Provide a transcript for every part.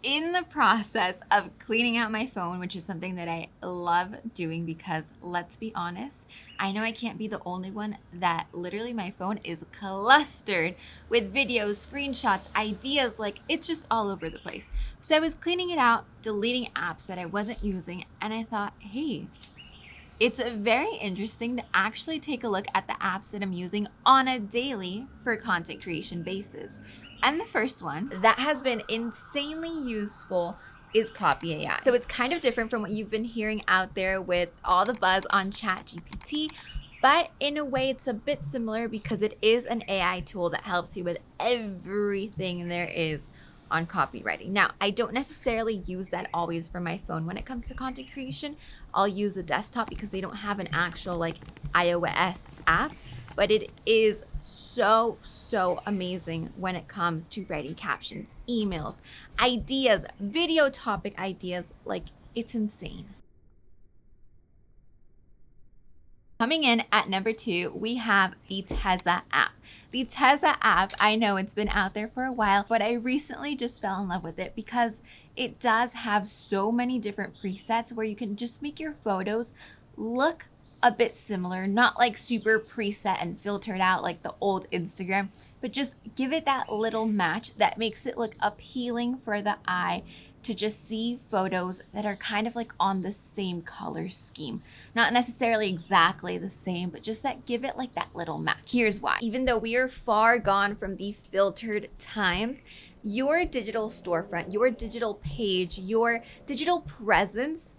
in the process of cleaning out my phone, which is something that I love doing because let's be honest, I know I can't be the only one that literally my phone is clustered with videos, screenshots, ideas, like it's just all over the place. So I was cleaning it out, deleting apps that I wasn't using, and I thought, hey, it's very interesting to actually take a look at the apps that I'm using on a daily for content creation basis. And the first one that has been insanely useful is Copy AI. So it's kind of different from what you've been hearing out there with all the buzz on ChatGPT, but in a way it's a bit similar because it is an AI tool that helps you with everything there is on copywriting. Now, I don't necessarily use that always for my phone when it comes to content creation. I'll use the desktop because they don't have an actual like iOS app, but it is so amazing when it comes to writing captions, emails, ideas, video topic ideas. Like, it's insane. Coming in at number 2, we have the Teza app. The Teza app, I know it's been out there for a while, but I recently just fell in love with it because it does have so many different presets where you can just make your photos look a bit similar, not like super preset and filtered out like the old Instagram, but just give it that little match that makes it look appealing for the eye to just see photos that are kind of like on the same color scheme. Not necessarily exactly the same, but just that give it like that little match. Here's why. Even though we are far gone from the filtered times, your digital storefront, your digital page, your digital presence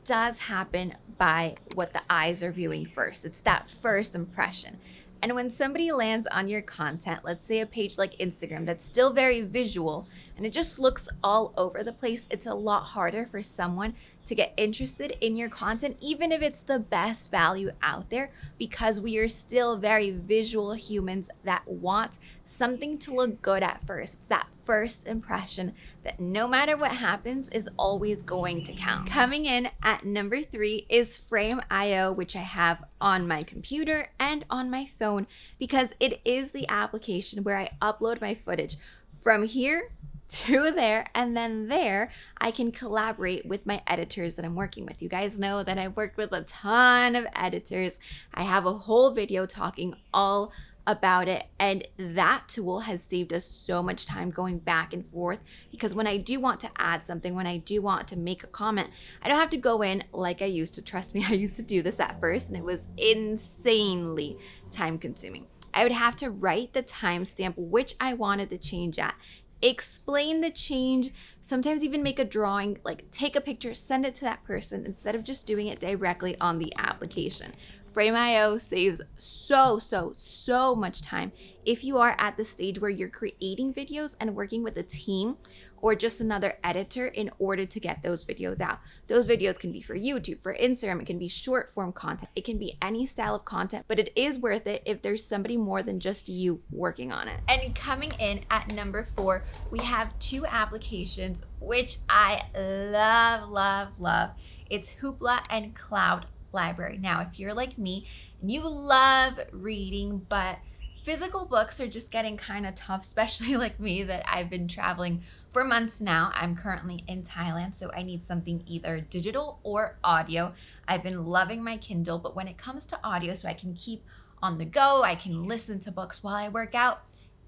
does happen by what the eyes are viewing first. It's that first impression. And when somebody lands on your content, let's say a page like Instagram that's still very visual and it just looks all over the place, it's a lot harder for someone to get interested in your content, even if it's the best value out there, because we are still very visual humans that want something to look good at first. It's that first impression that no matter what happens is always going to count. Coming in at number 3 is Frame.io, which I have on my computer and on my phone because it is the application where I upload my footage from here to there, and then there I can collaborate with my editors that I'm working with. You guys know that I've worked with a ton of editors. I have a whole video talking all about it, and that tool has saved us so much time going back and forth because when I do want to add something, when I do want to make a comment, I don't have to go in like I used to. Trust me, I used to do this at first and it was insanely time consuming. I would have to write the timestamp which I wanted the change at, explain the change, sometimes even make a drawing, like take a picture, send it to that person instead of just doing it directly on the application. Frame.io saves so much time if you are at the stage where you're creating videos and working with a team or just another editor in order to get those videos out. Those videos can be for YouTube, for Instagram, it can be short form content, it can be any style of content, but it is worth it if there's somebody more than just you working on it. And coming in at number 4, we have 2 applications which I love. It's Hoopla and Cloud Library. Now, if you're like me and you love reading, but physical books are just getting kind of tough, especially like me that I've been traveling for months now. I'm currently in Thailand, so I need something either digital or audio. I've been loving my Kindle, but when it comes to audio, so I can keep on the go, I can listen to books while I work out,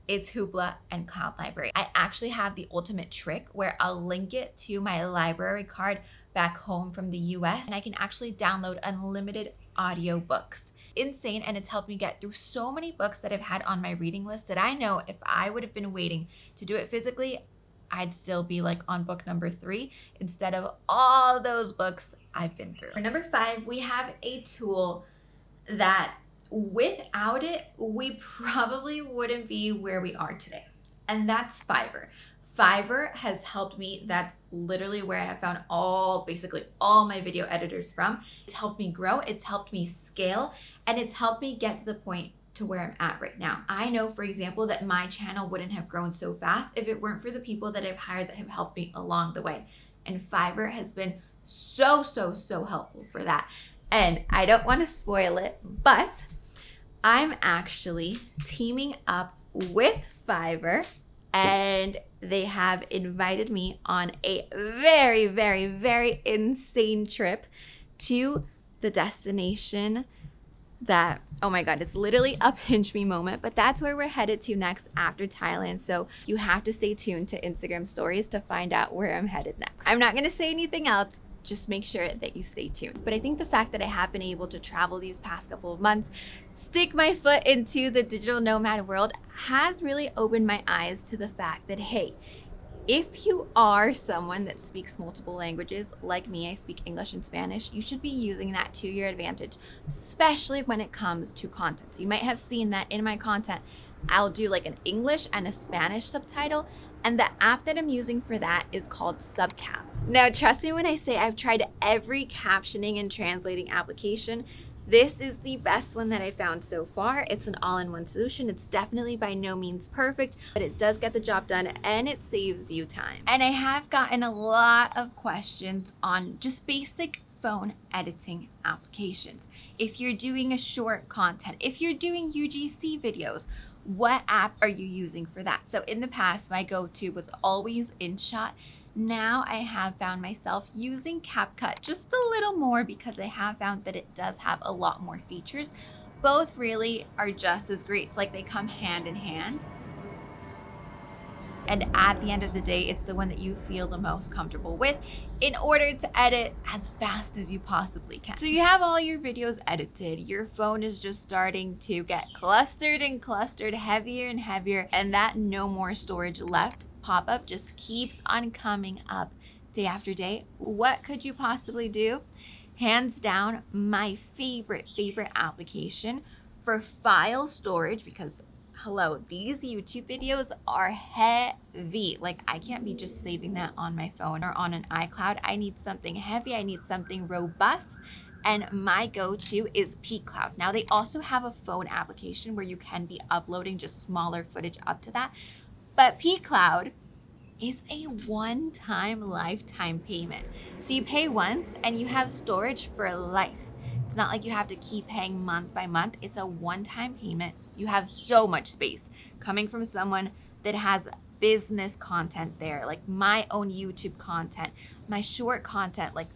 it's Hoopla and Cloud Library. I actually have the ultimate trick where I'll link it to my library card back home from the US, and I can actually download unlimited audio books. Insane, and it's helped me get through so many books that I've had on my reading list that I know if I would have been waiting to do it physically, I'd still be like on book number 3 instead of all those books I've been through. For number 5, we have a tool that without it, we probably wouldn't be where we are today, and that's Fiverr. Fiverr has helped me. That's literally where I have found basically all my video editors from. It's helped me grow, it's helped me scale, and it's helped me get to the point to where I'm at right now. I know, for example, that my channel wouldn't have grown so fast if it weren't for the people that I've hired that have helped me along the way. And Fiverr has been so helpful for that. And I don't want to spoil it, but I'm actually teaming up with Fiverr and they have invited me on a very, very, very insane trip to the destination that, oh my God, it's literally a pinch me moment, but that's where we're headed to next after Thailand. So you have to stay tuned to Instagram stories to find out where I'm headed next. I'm not gonna say anything else. Just make sure that you stay tuned. But I think the fact that I have been able to travel these past couple of months, stick my foot into the digital nomad world, has really opened my eyes to the fact that, hey, if you are someone that speaks multiple languages, like me, I speak English and Spanish, you should be using that to your advantage, especially when it comes to content. So you might have seen that in my content, I'll do like an English and a Spanish subtitle, and the app that I'm using for that is called Subcap. Now, trust me when I say I've tried every captioning and translating application. This is the best one that I found so far. It's an all-in-one solution. It's definitely by no means perfect, but it does get the job done and it saves you time. And I have gotten a lot of questions on just basic phone editing applications. If you're doing a short content, if you're doing UGC videos, what app are you using for that? So in the past, my go-to was always InShot. Now I have found myself using CapCut just a little more because I have found that it does have a lot more features. Both really are just as great. It's like they come hand in hand. And at the end of the day, it's the one that you feel the most comfortable with in order to edit as fast as you possibly can. So you have all your videos edited, your phone is just starting to get clustered and clustered, heavier and heavier, and that no more storage left pop-up just keeps on coming up day after day. What could you possibly do? Hands down, my favorite application for file storage, because hello, these YouTube videos are heavy. Like, I can't be just saving that on my phone or on an iCloud. I need something heavy, I need something robust, and my go-to is pCloud. Now, they also have a phone application where you can be uploading just smaller footage up to that, but pCloud is a one-time lifetime payment. So you pay once and you have storage for life. It's not like you have to keep paying month by month. It's a one-time payment. You have so much space. Coming from someone that has business content there, like my own YouTube content, my short content, like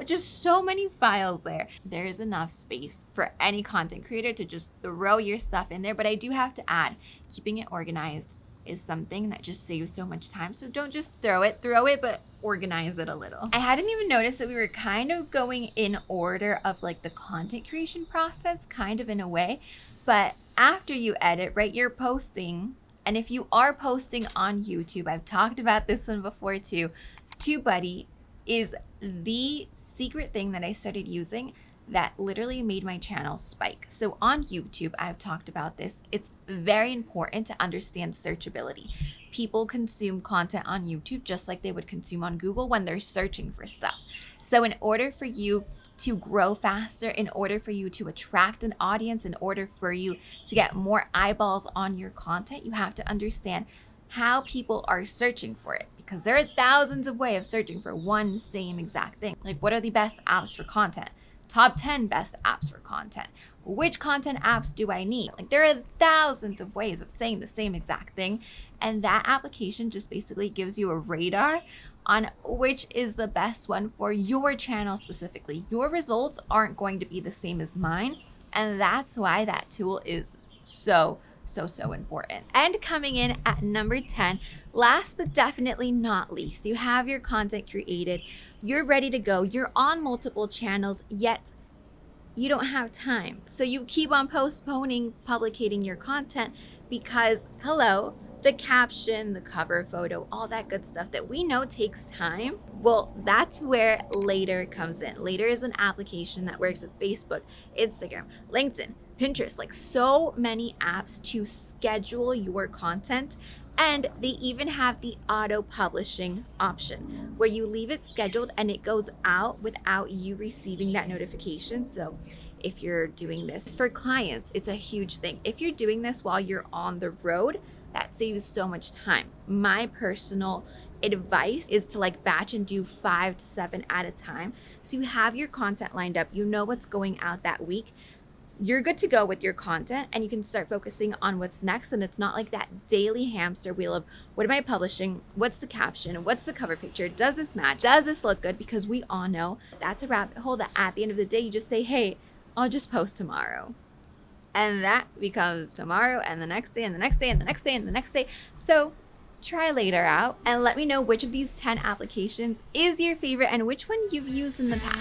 just so many files there. There's enough space for any content creator to just throw your stuff in there. But I do have to add, keeping it organized is something that just saves so much time. So don't just throw it, but organize it a little. I hadn't even noticed that we were kind of going in order of like the content creation process, kind of in a way. But after you edit, right, you're posting. And if you are posting on YouTube, I've talked about this one before too, TubeBuddy is the secret thing that I started using that literally made my channel spike. So on YouTube, I've talked about this. It's very important to understand searchability. People consume content on YouTube just like they would consume on Google when they're searching for stuff. So in order for you to grow faster, in order for you to attract an audience, in order for you to get more eyeballs on your content, you have to understand how people are searching for it, because there are thousands of ways of searching for one same exact thing. Like, what are the best apps for content? Top 10 best apps for content. Which content apps do I need? Like, there are thousands of ways of saying the same exact thing. And that application just basically gives you a radar on which is the best one for your channel specifically. Your results aren't going to be the same as mine. And that's why that tool is so important. And coming in at number 10, last but definitely not least, you have your content created, you're ready to go, you're on multiple channels, yet you don't have time. So you keep on postponing publicating your content because, hello, the caption, the cover photo, all that good stuff that we know takes time. Well, that's where Later comes in. Later is an application that works with Facebook, Instagram, LinkedIn, Pinterest, like so many apps to schedule your content. And they even have the auto publishing option where you leave it scheduled and it goes out without you receiving that notification. So if you're doing this for clients, it's a huge thing. If you're doing this while you're on the road, that saves so much time. My personal advice is to like batch and do 5 to 7 at a time. So you have your content lined up, you know what's going out that week. you're good to go with your content and you can start focusing on what's next. And it's not like that daily hamster wheel of what am I publishing? What's the caption? What's the cover picture? Does this match? Does this look good? Because we all know that's a rabbit hole that at the end of the day, you just say, hey, I'll just post tomorrow. And that becomes tomorrow and the next day and the next day and the next day and the next day. So try later out and let me know which of these 10 applications is your favorite and which one you've used in the past.